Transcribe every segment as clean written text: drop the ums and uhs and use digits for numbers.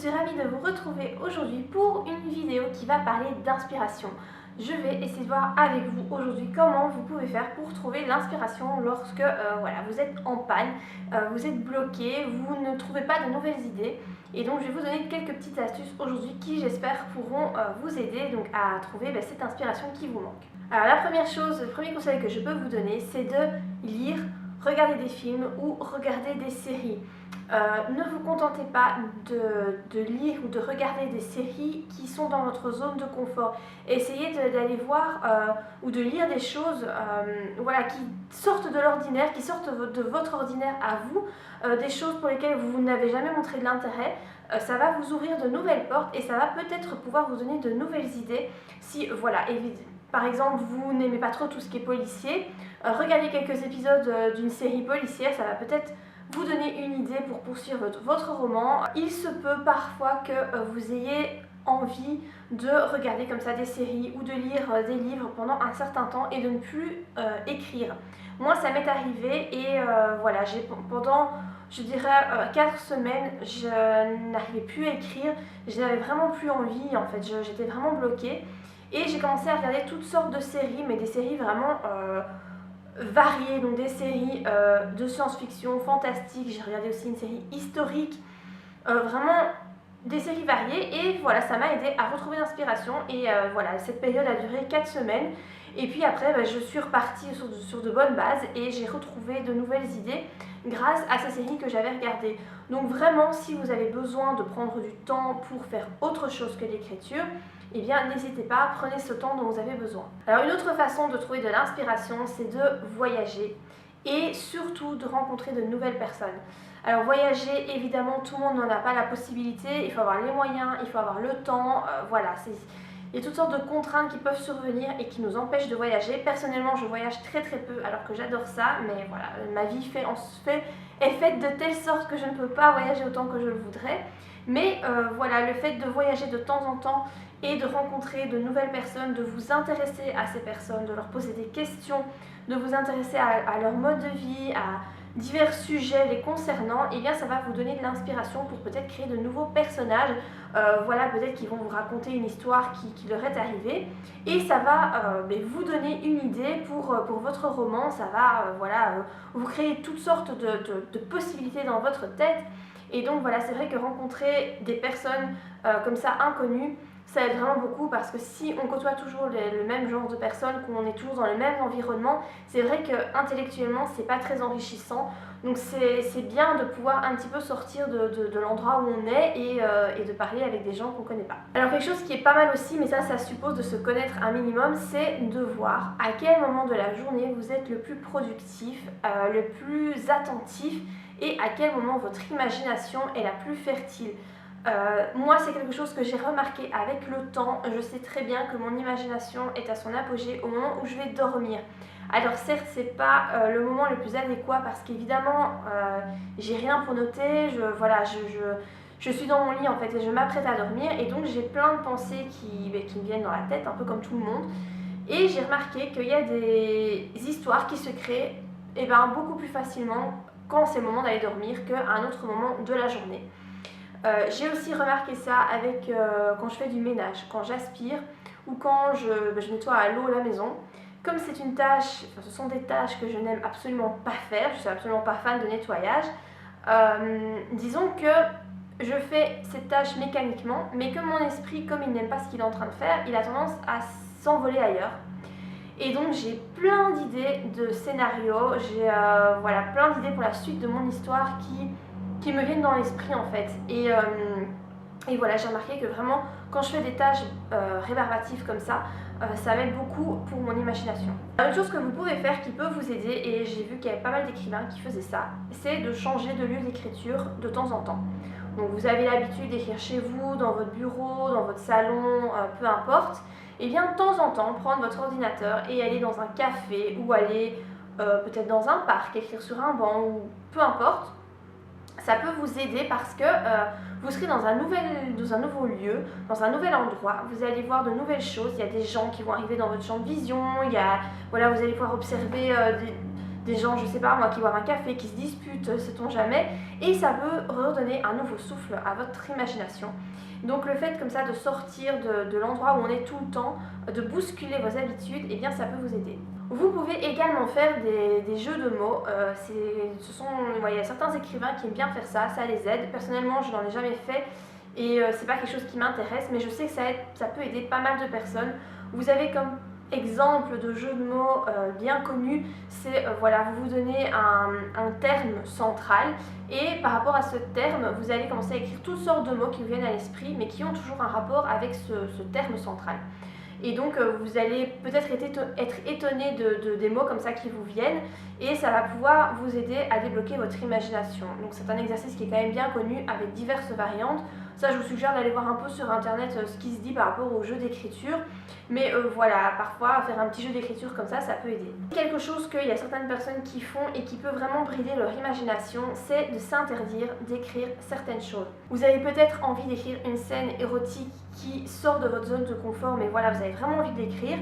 suis ravie de vous retrouver aujourd'hui pour une vidéo qui va parler d'inspiration. Je vais essayer de voir avec vous aujourd'hui comment vous pouvez faire pour trouver l'inspiration lorsque voilà, vous êtes en panne, vous êtes bloqué, vous ne trouvez pas de nouvelles idées. Et donc je vais vous donner quelques petites astuces aujourd'hui qui j'espère pourront vous aider donc, à trouver cette inspiration qui vous manque. Alors la première chose, le premier conseil que je peux vous donner, c'est de lire, regarder des films ou regarder des séries. Ne vous contentez pas de lire ou de regarder des séries qui sont dans votre zone de confort. Essayez d'aller voir ou de lire des choses voilà, qui sortent de l'ordinaire, qui sortent de votre ordinaire à vous, des choses pour lesquelles vous n'avez jamais montré de l'intérêt. Ça va vous ouvrir de nouvelles portes et ça va peut-être pouvoir vous donner de nouvelles idées si, voilà, par exemple, vous n'aimez pas trop tout ce qui est policier, regardez quelques épisodes d'une série policière, ça va peut-être vous donner une idée pour poursuivre votre roman. Il se peut parfois que vous ayez envie de regarder comme ça des séries ou de lire des livres pendant un certain temps et de ne plus écrire. Moi, ça m'est arrivé et voilà, pendant, je dirais, 4 semaines, je n'arrivais plus à écrire, je n'avais vraiment plus envie, en fait, j'étais vraiment bloquée. Et j'ai commencé à regarder toutes sortes de séries, mais des séries vraiment variées, donc des séries de science-fiction, fantastique, j'ai regardé aussi une série historique, vraiment des séries variées et voilà, ça m'a aidé à retrouver l'inspiration et voilà, cette période a duré 4 semaines et puis après je suis repartie sur de bonnes bases et j'ai retrouvé de nouvelles idées grâce à ces séries que j'avais regardées. Donc vraiment, si vous avez besoin de prendre du temps pour faire autre chose que l'écriture, eh bien n'hésitez pas, prenez ce temps dont vous avez besoin. Alors une autre façon de trouver de l'inspiration, c'est de voyager et surtout de rencontrer de nouvelles personnes. Alors voyager, évidemment, tout le monde n'en a pas la possibilité, il faut avoir les moyens, il faut avoir le temps, voilà, il y a toutes sortes de contraintes qui peuvent survenir et qui nous empêchent de voyager. Personnellement, je voyage très peu alors que j'adore ça, mais voilà, ma vie est faite de telle sorte que je ne peux pas voyager autant que je le voudrais. Mais voilà, le fait de voyager de temps en temps et de rencontrer de nouvelles personnes, de vous intéresser à ces personnes, de leur poser des questions, de vous intéresser à leur mode de vie, à divers sujets les concernant, et bien ça va vous donner de l'inspiration pour peut-être créer de nouveaux personnages. Voilà, peut-être qu'ils vont vous raconter une histoire qui leur est arrivée et ça va vous donner une idée pour votre roman. Ça va voilà, vous créer toutes sortes de possibilités dans votre tête. Et donc voilà, c'est vrai que rencontrer des personnes comme ça inconnues, ça aide vraiment beaucoup parce que si on côtoie toujours le même genre de personnes, qu'on est toujours dans le même environnement, c'est vrai qu'intellectuellement c'est pas très enrichissant. Donc c'est bien de pouvoir un petit peu sortir de l'endroit où on est et de parler avec des gens qu'on connaît pas. Alors quelque chose qui est pas mal aussi, mais ça suppose de se connaître un minimum, c'est de voir à quel moment de la journée vous êtes le plus productif, le plus attentif et à quel moment votre imagination est la plus fertile. Moi, c'est quelque chose que j'ai remarqué avec le temps. Je sais très bien que mon imagination est à son apogée au moment où je vais dormir. Alors certes, c'est pas le moment le plus adéquat parce qu'évidemment, j'ai rien pour noter. Je suis dans mon lit en fait et je m'apprête à dormir et donc j'ai plein de pensées qui me viennent dans la tête, un peu comme tout le monde. Et j'ai remarqué qu'il y a des histoires qui se créent beaucoup plus facilement quand c'est le moment d'aller dormir qu'à un autre moment de la journée. J'ai aussi remarqué ça avec quand je fais du ménage, quand j'aspire ou quand je nettoie à l'eau la maison. Comme c'est une tâche, ce sont des tâches que je n'aime absolument pas faire, je suis absolument pas fan de nettoyage, disons que je fais cette tâche mécaniquement, mais que mon esprit, comme il n'aime pas ce qu'il est en train de faire, il a tendance à s'envoler ailleurs. Et donc j'ai plein d'idées de scénarios, j'ai voilà, plein d'idées pour la suite de mon histoire qui me viennent dans l'esprit en fait. Et voilà, j'ai remarqué que vraiment quand je fais des tâches rébarbatives comme ça m'aide beaucoup pour mon imagination. Une chose que vous pouvez faire qui peut vous aider, et j'ai vu qu'il y avait pas mal d'écrivains qui faisaient ça, c'est de changer de lieu d'écriture de temps en temps. Donc vous avez l'habitude d'écrire chez vous, dans votre bureau, dans votre salon, peu importe. Et bien de temps en temps prendre votre ordinateur et aller dans un café ou aller peut-être dans un parc, écrire sur un banc ou peu importe. Ça peut vous aider parce que vous serez dans un nouveau lieu, dans un nouvel endroit, vous allez voir de nouvelles choses, il y a des gens qui vont arriver dans votre champ de vision, voilà, vous allez pouvoir observer des gens, je sais pas moi, qui boivent un café, qui se disputent, sait-on jamais, et ça peut redonner un nouveau souffle à votre imagination. Donc le fait comme ça de sortir de l'endroit où on est tout le temps, de bousculer vos habitudes, et bien ça peut vous aider. Vous pouvez également faire des jeux de mots. Il y a certains écrivains qui aiment bien faire ça, ça les aide. Personnellement, je n'en ai jamais fait et c'est pas quelque chose qui m'intéresse, mais je sais que ça peut aider pas mal de personnes. Vous avez comme exemple de jeu de mots bien connu, c'est voilà, vous vous donnez un terme central et par rapport à ce terme, vous allez commencer à écrire toutes sortes de mots qui vous viennent à l'esprit, mais qui ont toujours un rapport avec ce terme central. Et donc vous allez peut-être être étonné des mots comme ça qui vous viennent et ça va pouvoir vous aider à débloquer votre imagination. Donc c'est un exercice qui est quand même bien connu avec diverses variantes. Ça, je vous suggère d'aller voir un peu sur internet ce qui se dit par rapport au jeu d'écriture. Mais voilà, parfois faire un petit jeu d'écriture comme ça peut aider. Quelque chose qu'il y a certaines personnes qui font et qui peut vraiment brider leur imagination, c'est de s'interdire d'écrire certaines choses. Vous avez peut-être envie d'écrire une scène érotique qui sort de votre zone de confort, mais voilà, vous avez vraiment envie de l'écrire.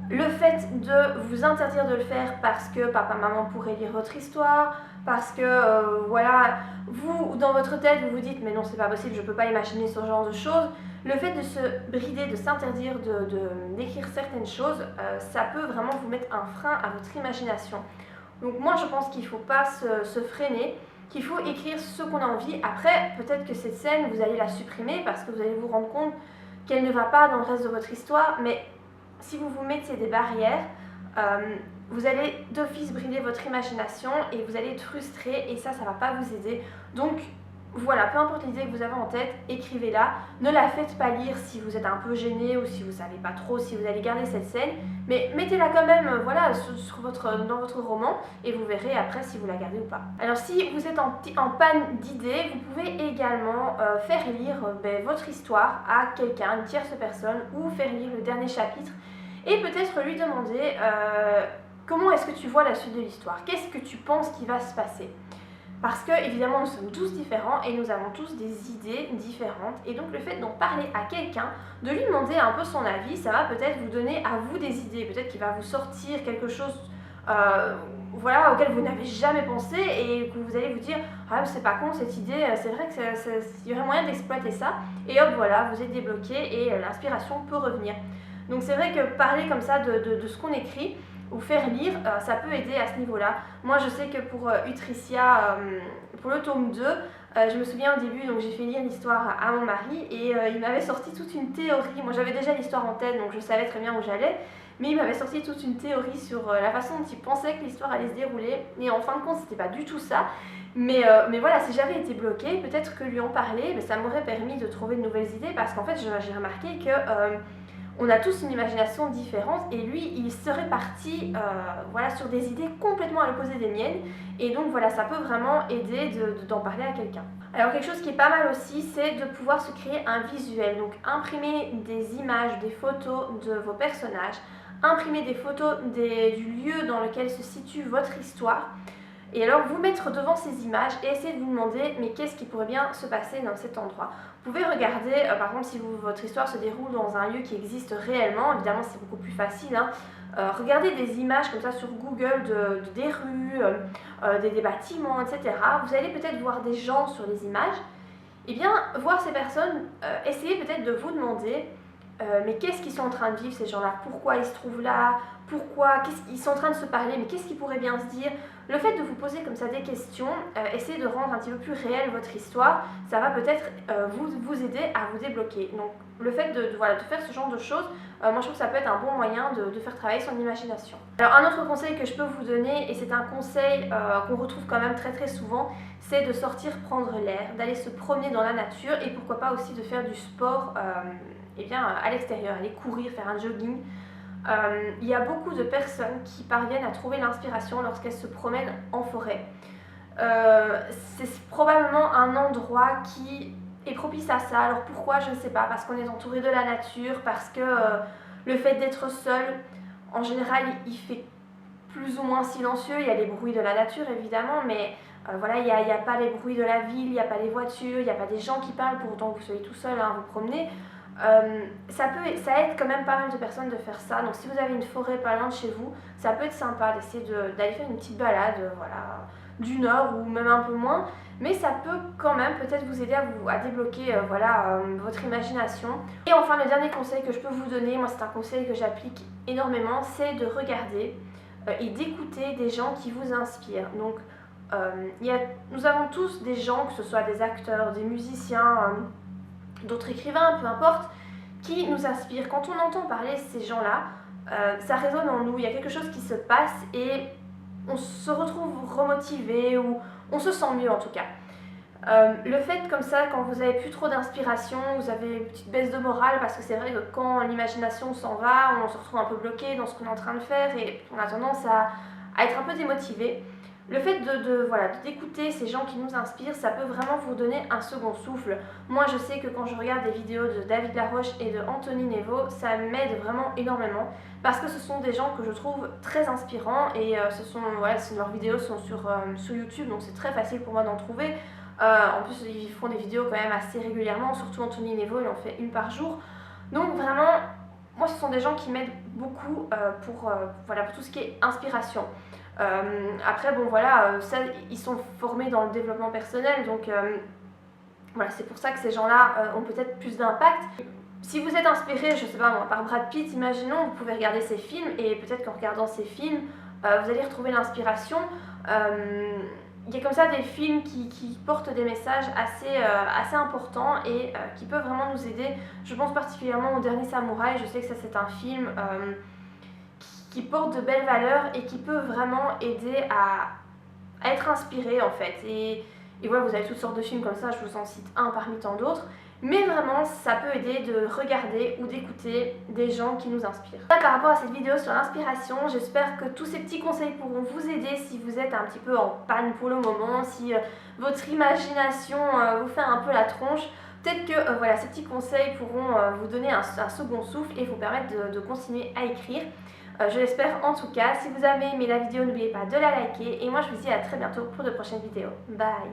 Le fait de vous interdire de le faire parce que papa, maman pourrait lire votre histoire, parce que voilà, vous, dans votre tête, vous vous dites mais non, c'est pas possible, je peux pas imaginer ce genre de choses. Le fait de se brider, de s'interdire d'écrire certaines choses, ça peut vraiment vous mettre un frein à votre imagination. Donc moi, je pense qu'il ne faut pas se freiner, qu'il faut écrire ce qu'on a envie. Après, peut-être que cette scène, vous allez la supprimer parce que vous allez vous rendre compte qu'elle ne va pas dans le reste de votre histoire, mais si vous vous mettez des barrières, vous allez d'office brider votre imagination et vous allez être frustré et ça ne va pas vous aider. Donc voilà, peu importe l'idée que vous avez en tête, écrivez-la. Ne la faites pas lire si vous êtes un peu gêné ou si vous ne savez pas trop si vous allez garder cette scène, mais mettez-la quand même voilà, dans votre roman et vous verrez après si vous la gardez ou pas. Alors si vous êtes en panne d'idées, vous pouvez également faire lire votre histoire à quelqu'un, une tierce personne, ou faire lire le dernier chapitre et peut-être lui demander comment est-ce que tu vois la suite de l'histoire, qu'est-ce que tu penses qui va se passer. Parce que évidemment nous sommes tous différents et nous avons tous des idées différentes et donc le fait d'en parler à quelqu'un, de lui demander un peu son avis, ça va peut-être vous donner à vous des idées, peut-être qu'il va vous sortir quelque chose voilà, auquel vous n'avez jamais pensé et que vous allez vous dire ah c'est pas con cette idée, c'est vrai qu'il y aurait moyen d'exploiter ça et hop voilà, vous êtes débloqué et l'inspiration peut revenir. Donc c'est vrai que parler comme ça de ce qu'on écrit ou faire lire, ça peut aider à ce niveau-là. Moi je sais que pour Utricia, pour le tome 2, je me souviens au début, donc j'ai fait lire l'histoire à mon mari et il m'avait sorti toute une théorie. Moi j'avais déjà l'histoire en tête donc je savais très bien où j'allais, mais il m'avait sorti toute une théorie sur la façon dont il pensait que l'histoire allait se dérouler et en fin de compte c'était pas du tout ça. Mais voilà, si j'avais été bloquée, peut-être que lui en parler, ça m'aurait permis de trouver de nouvelles idées parce qu'en fait j'ai remarqué que on a tous une imagination différente et lui il serait parti voilà, sur des idées complètement à l'opposé des miennes et donc voilà, ça peut vraiment aider d'en parler à quelqu'un. Alors quelque chose qui est pas mal aussi, c'est de pouvoir se créer un visuel, donc imprimer des images, des photos de vos personnages, imprimer des photos du lieu dans lequel se situe votre histoire et alors vous mettre devant ces images et essayer de vous demander mais qu'est-ce qui pourrait bien se passer dans cet endroit. Vous pouvez regarder, par exemple si votre histoire se déroule dans un lieu qui existe réellement, évidemment c'est beaucoup plus facile, hein. Regardez des images comme ça sur Google des rues, des bâtiments, etc. Vous allez peut-être voir des gens sur les images, et bien voir ces personnes, essayez peut-être de vous demander mais qu'est-ce qu'ils sont en train de vivre ces gens-là, pourquoi ils se trouvent là, pourquoi, ils sont en train de se parler, mais qu'est-ce qu'ils pourraient bien se dire. Le fait de vous poser comme ça des questions, essayez de rendre un petit peu plus réelle votre histoire, ça va peut-être vous aider à vous débloquer. Donc le fait de faire ce genre de choses, moi je trouve que ça peut être un bon moyen de faire travailler son imagination. Alors un autre conseil que je peux vous donner, et c'est un conseil qu'on retrouve quand même très souvent, c'est de sortir prendre l'air, d'aller se promener dans la nature et pourquoi pas aussi de faire du sport à l'extérieur, aller courir, faire un jogging. Il y a beaucoup de personnes qui parviennent à trouver l'inspiration lorsqu'elles se promènent en forêt. C'est probablement un endroit qui est propice à ça. Alors pourquoi, je ne sais pas, parce qu'on est entouré de la nature, parce que le fait d'être seul, en général, il fait plus ou moins silencieux. Il y a les bruits de la nature évidemment, mais voilà, il n'y a pas les bruits de la ville, il n'y a pas les voitures, il n'y a pas des gens qui parlent pour autant que vous soyez tout seul, hein, vous promenez. Ça aide quand même pas mal de personnes de faire ça. Donc si vous avez une forêt pas loin de chez vous, ça peut être sympa d'essayer d'aller faire une petite balade, voilà, d'une heure ou même un peu moins. Mais ça peut quand même peut-être vous aider à débloquer voilà, votre imagination. Et enfin, le dernier conseil que je peux vous donner, moi c'est un conseil que j'applique énormément, c'est de regarder et d'écouter des gens qui vous inspirent. Donc nous avons tous des gens, que ce soit des acteurs, des musiciens, d'autres écrivains, peu importe, qui nous inspirent. Quand on entend parler de ces gens-là, ça résonne en nous, il y a quelque chose qui se passe et on se retrouve remotivé ou on se sent mieux en tout cas. Le fait comme ça, quand vous avez plus trop d'inspiration, vous avez une petite baisse de morale parce que c'est vrai que quand l'imagination s'en va, on se retrouve un peu bloqué dans ce qu'on est en train de faire et on a tendance à être un peu démotivé. Le fait voilà, d'écouter ces gens qui nous inspirent, ça peut vraiment vous donner un second souffle. Moi, je sais que quand je regarde des vidéos de David Laroche et de Anthony Nevo, ça m'aide vraiment énormément parce que ce sont des gens que je trouve très inspirants et voilà, leurs vidéos sont sur YouTube, donc c'est très facile pour moi d'en trouver. En plus, ils font des vidéos quand même assez régulièrement, surtout Anthony Nevo, il en fait une par jour. Donc vraiment, moi, ce sont des gens qui m'aident beaucoup voilà, pour tout ce qui est inspiration. Après, bon voilà, ils sont formés dans le développement personnel, donc voilà, c'est pour ça que ces gens-là ont peut-être plus d'impact. Si vous êtes inspiré, je sais pas moi, par Brad Pitt, imaginons, vous pouvez regarder ses films et peut-être qu'en regardant ces films, vous allez retrouver l'inspiration. Il y a comme ça des films qui portent des messages assez importants et qui peuvent vraiment nous aider. Je pense particulièrement au Dernier Samouraï, je sais que ça c'est un film qui porte de belles valeurs et qui peut vraiment aider à être inspiré en fait. Et voilà, vous avez toutes sortes de films comme ça, je vous en cite un parmi tant d'autres. Mais vraiment, ça peut aider de regarder ou d'écouter des gens qui nous inspirent. Par rapport à cette vidéo sur l'inspiration, j'espère que tous ces petits conseils pourront vous aider si vous êtes un petit peu en panne pour le moment, si votre imagination vous fait un peu la tronche. Peut-être que voilà, ces petits conseils pourront vous donner un second souffle et vous permettre de continuer à écrire. Je l'espère en tout cas. Si vous avez aimé la vidéo, n'oubliez pas de la liker. Et moi, je vous dis à très bientôt pour de prochaines vidéos. Bye!